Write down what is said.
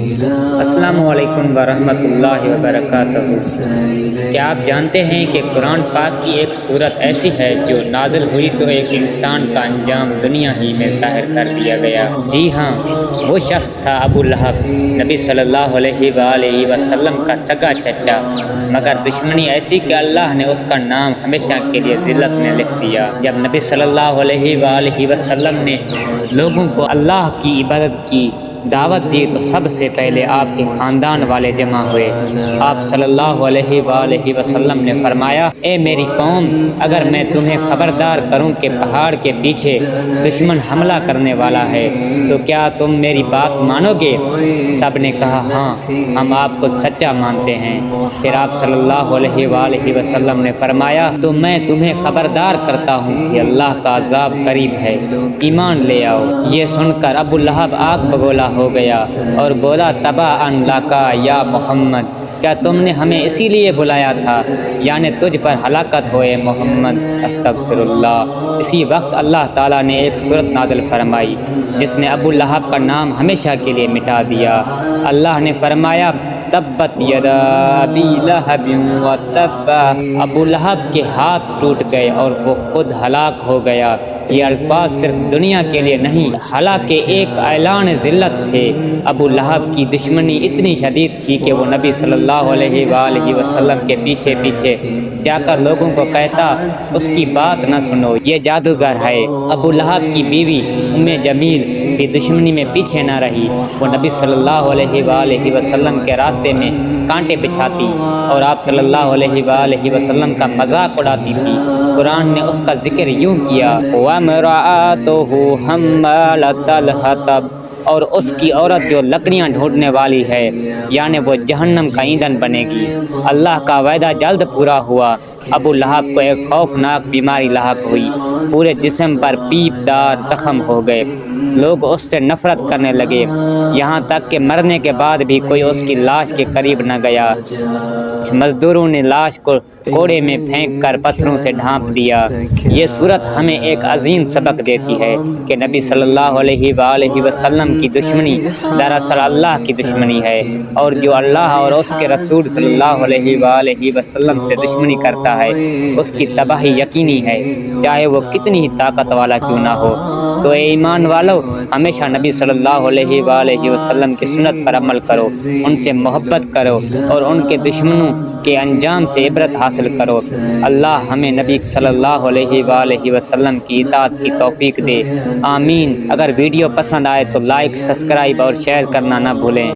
السلام علیکم ورحمۃ اللہ وبرکاتہ۔ کیا آپ جانتے ہیں کہ قرآن پاک کی ایک صورت ایسی ہے جو نازل ہوئی تو ایک انسان کا انجام دنیا ہی میں ظاہر کر دیا گیا؟ جی ہاں، وہ شخص تھا ابو لہب، نبی صلی اللہ علیہ وآلہ وسلم کا سگا چچا، مگر دشمنی ایسی کہ اللہ نے اس کا نام ہمیشہ کے لیے ذلت میں لکھ دیا۔ جب نبی صلی اللہ علیہ وآلہ وسلم نے لوگوں کو اللہ کی عبادت کی دعوت دی تو سب سے پہلے آپ کے خاندان والے جمع ہوئے۔ آپ صلی اللہ علیہ وآلہ وسلم نے فرمایا، اے میری قوم، اگر میں تمہیں خبردار کروں کہ پہاڑ کے پیچھے دشمن حملہ کرنے والا ہے تو کیا تم میری بات مانو گے؟ سب نے کہا ہاں، ہم آپ کو سچا مانتے ہیں۔ پھر آپ صلی اللہ علیہ وآلہ وسلم نے فرمایا، تو میں تمہیں خبردار کرتا ہوں کہ اللہ کا عذاب قریب ہے، ایمان لے آؤ۔ یہ سن کر ابو لہب آگ بگولا ہو گیا اور بولا، تبا ان لاکا یا محمد، کیا تم نے ہمیں اسی لیے بلایا تھا؟ یعنی تجھ پر ہلاکت ہوئے محمد، استغفر اللہ۔ اسی وقت اللہ تعالیٰ نے ایک سورت نازل فرمائی جس نے ابو لہب کا نام ہمیشہ کے لیے مٹا دیا۔ اللہ نے فرمایا، تبت یدا ابی لہب وتب، ابو لہب کے ہاتھ ٹوٹ گئے اور وہ خود ہلاک ہو گیا۔ یہ الفاظ صرف دنیا کے لیے نہیں، حالانکہ ایک اعلان ذلت تھے۔ ابو لہب کی دشمنی اتنی شدید تھی کہ وہ نبی صلی اللہ علیہ وآلہ وسلم کے پیچھے پیچھے جا کر لوگوں کو کہتا، اس کی بات نہ سنو، یہ جادوگر ہے۔ ابو لہب کی بیوی ام جمیل بھی دشمنی میں پیچھے نہ رہی، وہ نبی صلی اللہ علیہ وآلہ وسلم کے راستے میں کانٹے بچھاتی اور آپ صلی اللہ علیہ وآلہ وسلم کا مذاق اڑاتی تھی۔ قرآن نے اس کا ذکر یوں کیا، وَامْرَأَتُهُ حَمَّالَةَ الْحَطَبِ، اور اس کی عورت جو لکڑیاں ڈھونڈنے والی ہے، یعنی وہ جہنم کا ایندھن بنے گی۔ اللہ کا وعدہ جلد پورا ہوا۔ ابو لہب کو ایک خوفناک بیماری لاحق ہوئی، پورے جسم پر پیپ دار زخم ہو گئے، لوگ اس سے نفرت کرنے لگے، یہاں تک کہ مرنے کے بعد بھی کوئی اس کی لاش کے قریب نہ گیا۔ مزدوروں نے لاش کو کوڑے میں پھینک کر پتھروں سے ڈھانپ دیا۔ یہ صورت ہمیں ایک عظیم سبق دیتی ہے کہ نبی صلی اللہ علیہ وآلہ وسلم کی دشمنی دراصل اللہ کی دشمنی ہے، اور جو اللہ اور اس کے رسول صلی اللہ علیہ وآلہ وسلم سے دشمنی کرتا ہے اس کی تباہی یقینی ہے، چاہے وہ کتنی ہی طاقت والا کیوں نہ ہو۔ تو اے ایمان والو، ہمیشہ نبی صلی اللہ علیہ وآلہ وسلم کی سنت پر عمل کرو، ان سے محبت کرو اور ان کے دشمنوں کے انجام سے عبرت حاصل کرو۔ اللہ ہمیں نبی صلی اللہ علیہ وآلہ وسلم کی اطاعت کی توفیق دے، آمین۔ اگر ویڈیو پسند آئے تو لائک، سبسکرائب اور شیئر کرنا نہ بھولیں۔